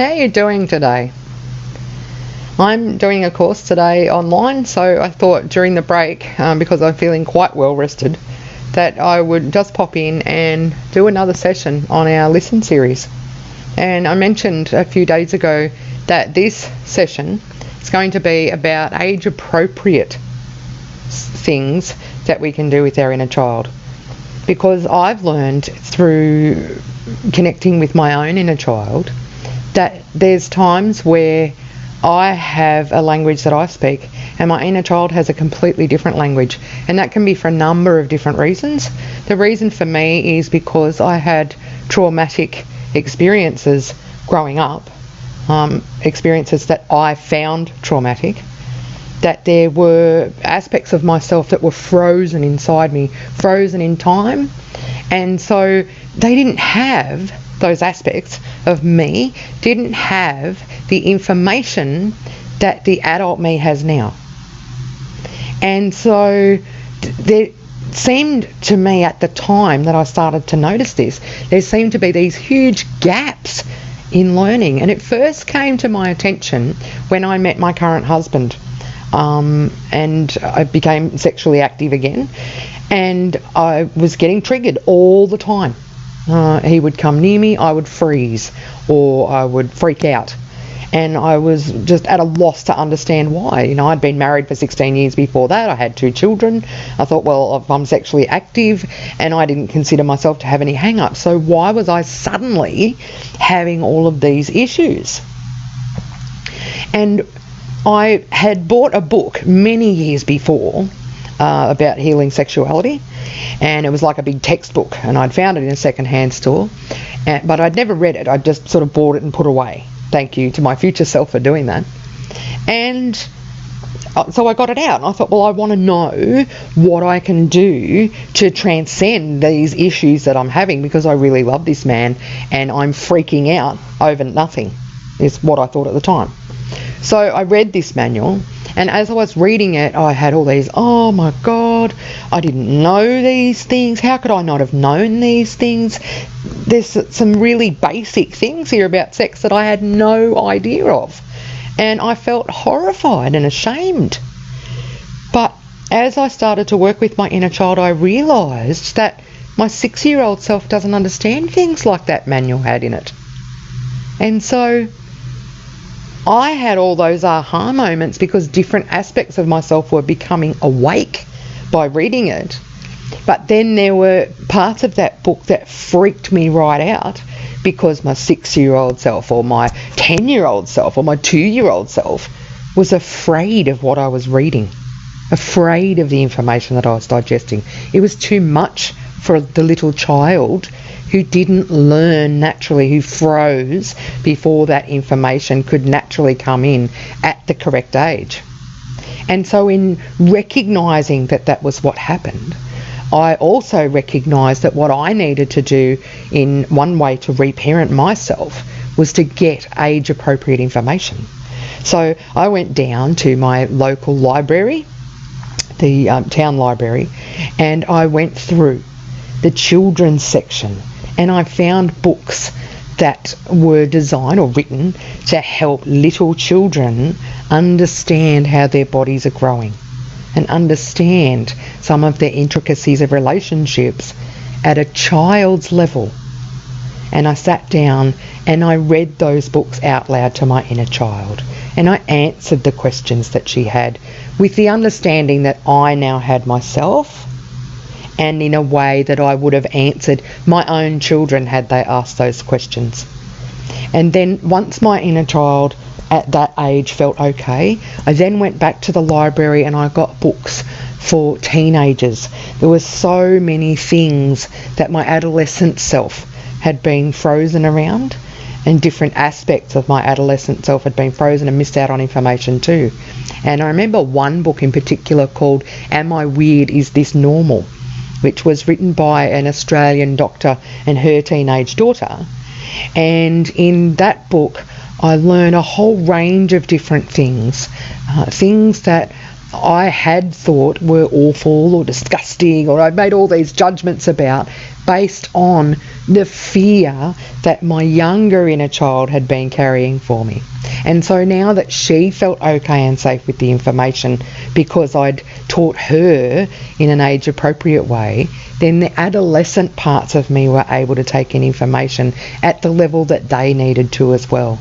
How are you doing today? I'm doing a course today online, so I thought during the break, because I'm feeling quite well rested, that I would just pop in and do another session on our Listen series. And I mentioned a few days ago that this session is going to be about age-appropriate things that we can do with our inner child. Because I've learned through connecting with my own inner child that there's times where I have a language that I speak and my inner child has a completely different language, and that can be for a number of different reasons. The reason for me is because I had traumatic experiences growing up, experiences that I found traumatic, that there were aspects of myself that were frozen inside me, frozen in time, and so they didn't have those aspects of me, didn't have the information that the adult me has now. And so there seemed to me at the time that I started to notice this, there seemed to be these huge gaps in learning. And it first came to my attention when I met my current husband, and I became sexually active again, and I was getting triggered all the time. He would come near me, I would freeze, or I would freak out. And I was just at a loss to understand why. You know, I'd been married for 16 years before that. I had 2 children. I thought, well, if I'm sexually active, and I didn't consider myself to have any hang-ups, so why was I suddenly having all of these issues? And I had bought a book many years before about healing sexuality, and it was like a big textbook, and I'd found it in a second-hand store, but I'd never read it. I just sort of bought it and put away. Thank you to my future self for doing that. And so I got it out, and I thought, well, I want to know what I can do to transcend these issues that I'm having, because I really love this man and I'm freaking out over nothing, is what I thought at the time. So I read this manual, and as I was reading it, I had all these, oh my God, I didn't know these things. How could I not have known these things? There's some really basic things here about sex that I had no idea of. And I felt horrified and ashamed. But as I started to work with my inner child, I realised that my 6-year-old self doesn't understand things like that manual had in it. And so I had all those aha moments because different aspects of myself were becoming awake by reading it. But then there were parts of that book that freaked me right out because my 6-year-old self or my 10-year-old self or my 2-year-old self was afraid of what I was reading, afraid of the information that I was digesting. It was too much for the little child who didn't learn naturally, who froze before that information could naturally come in at the correct age. And so in recognising that that was what happened, I also recognised that what I needed to do in one way to reparent myself was to get age-appropriate information. So I went down to my local library, the town library, and I went through the children's section, and I found books that were designed or written to help little children understand how their bodies are growing and understand some of the intricacies of relationships at a child's level. And I sat down and I read those books out loud to my inner child, and I answered the questions that she had with the understanding that I now had myself, and in a way that I would have answered my own children had they asked those questions. And then once my inner child at that age felt okay, I then went back to the library and I got books for teenagers. There were so many things that my adolescent self had been frozen around, and different aspects of my adolescent self had been frozen and missed out on information too. And I remember one book in particular called Am I Weird? Is This Normal?, which was written by an Australian doctor and her teenage daughter. And in that book, I learned a whole range of different things, things that I had thought were awful or disgusting, or I'd made all these judgments about, based on the fear that my younger inner child had been carrying for me. And so now that she felt okay and safe with the information because I'd taught her in an age appropriate way, then the adolescent parts of me were able to take in information at the level that they needed to as well.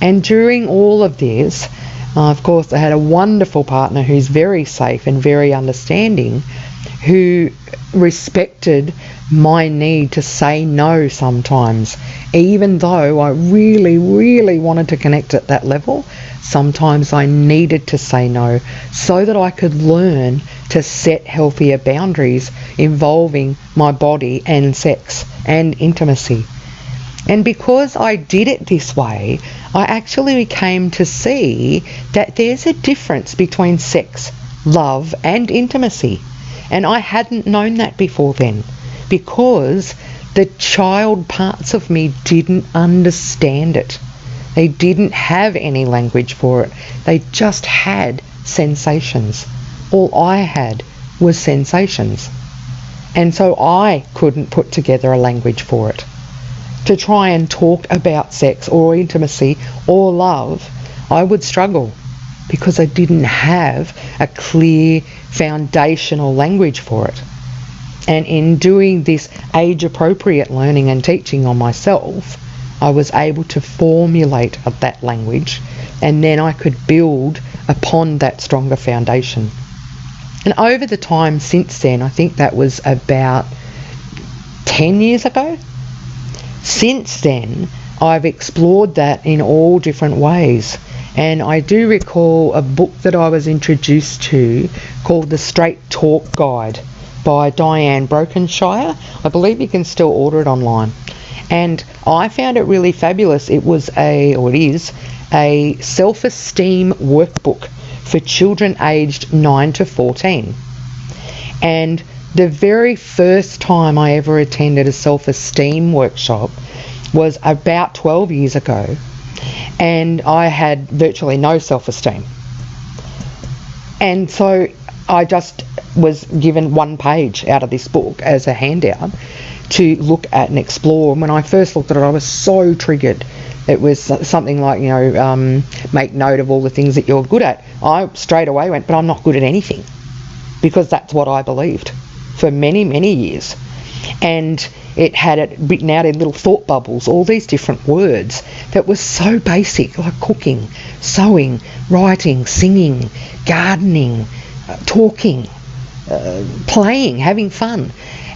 And during all of this, of course, I had a wonderful partner who's very safe and very understanding, who respected my need to say no sometimes. Even though I really, really wanted to connect at that level, sometimes I needed to say no so that I could learn to set healthier boundaries involving my body and sex and intimacy. And because I did it this way, I actually came to see that there's a difference between sex, love, and intimacy. And I hadn't known that before then, because the child parts of me didn't understand it. They didn't have any language for it. They just had sensations. All I had was sensations. And so I couldn't put together a language for it. To try and talk about sex or intimacy or love, I would struggle because I didn't have a clear foundational language for it. And in doing this age-appropriate learning and teaching on myself, I was able to formulate that language, and then I could build upon that stronger foundation. And over the time since then, I think that was about 10 years ago, since then, I've explored that in all different ways. And I do recall a book that I was introduced to called The Straight Talk Guide by Diane Brokenshire. I believe you can still order it online. And I found it really fabulous. It is a self-esteem workbook for children aged 9 to 14. And the very first time I ever attended a self-esteem workshop was about 12 years ago, and I had virtually no self-esteem. And so I just was given one page out of this book as a handout to look at and explore. And when I first looked at it, I was so triggered. It was something like, make note of all the things that you're good at. I straight away went, but I'm not good at anything, because that's what I believed for many, many years. And it had it written out in little thought bubbles, all these different words that were so basic, like cooking, sewing, writing, singing, gardening, talking, playing, having fun.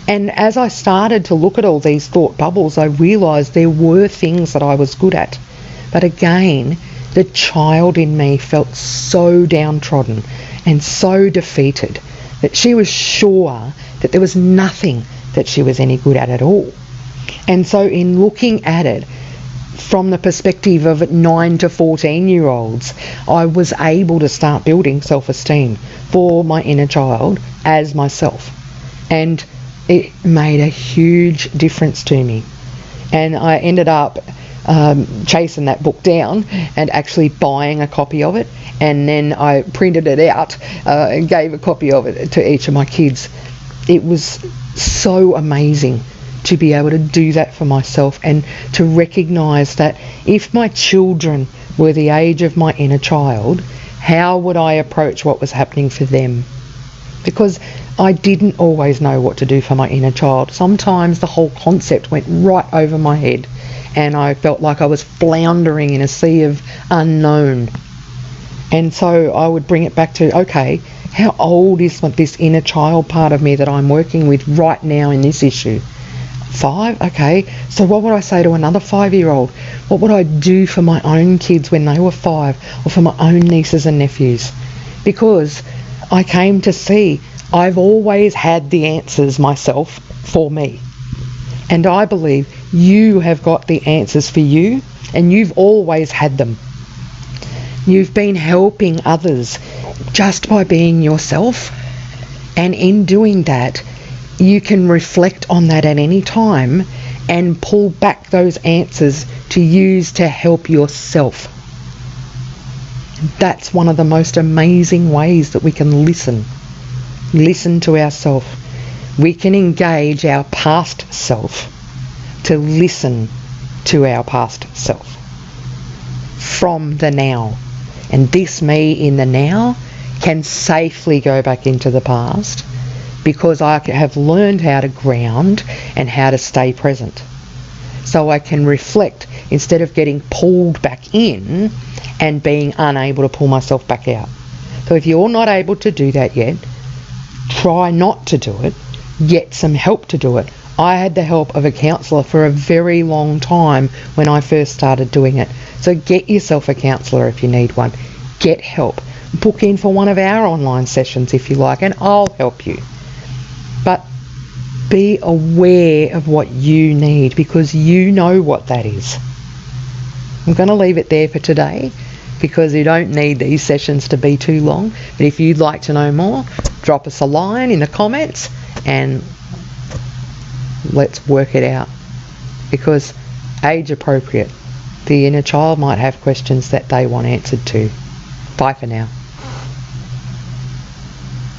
And as I started to look at all these thought bubbles, I realised there were things that I was good at. But again, the child in me felt so downtrodden and so defeated that she was sure that there was nothing that she was any good at all. And so in looking at it from the perspective of 9 to 14-year-olds, I was able to start building self-esteem for my inner child as myself. And it made a huge difference to me. And I ended up chasing that book down and actually buying a copy of it. And then I printed it out and gave a copy of it to each of my kids. It was so amazing to be able to do that for myself, and to recognise that if my children were the age of my inner child, how would I approach what was happening for them? Because I didn't always know what to do for my inner child. Sometimes the whole concept went right over my head, and I felt like I was floundering in a sea of unknown. And so I would bring it back to, okay, how old is this inner child part of me that I'm working with right now in this issue? 5? Okay, so what would I say to another 5-year-old? What would I do for my own kids when they were 5, or for my own nieces and nephews? Because I came to see I've always had the answers myself for me. And I believe you have got the answers for you, and you've always had them. You've been helping others just by being yourself. And in doing that, you can reflect on that at any time and pull back those answers to use to help yourself. That's one of the most amazing ways that we can listen to ourselves. We can engage our past self to listen to our past self from the now. And this me in the now can safely go back into the past because I have learned how to ground and how to stay present. So I can reflect instead of getting pulled back in and being unable to pull myself back out. So if you're not able to do that yet, try not to do it. Get some help to do it. I had the help of a counsellor for a very long time when I first started doing it. So get yourself a counsellor if you need one. Get help. Book in for one of our online sessions if you like, and I'll help you. But be aware of what you need because you know what that is. I'm going to leave it there for today because you don't need these sessions to be too long. But if you'd like to know more, drop us a line in the comments and let's work it out. Because age appropriate, the inner child might have questions that they want answered too. Bye for now.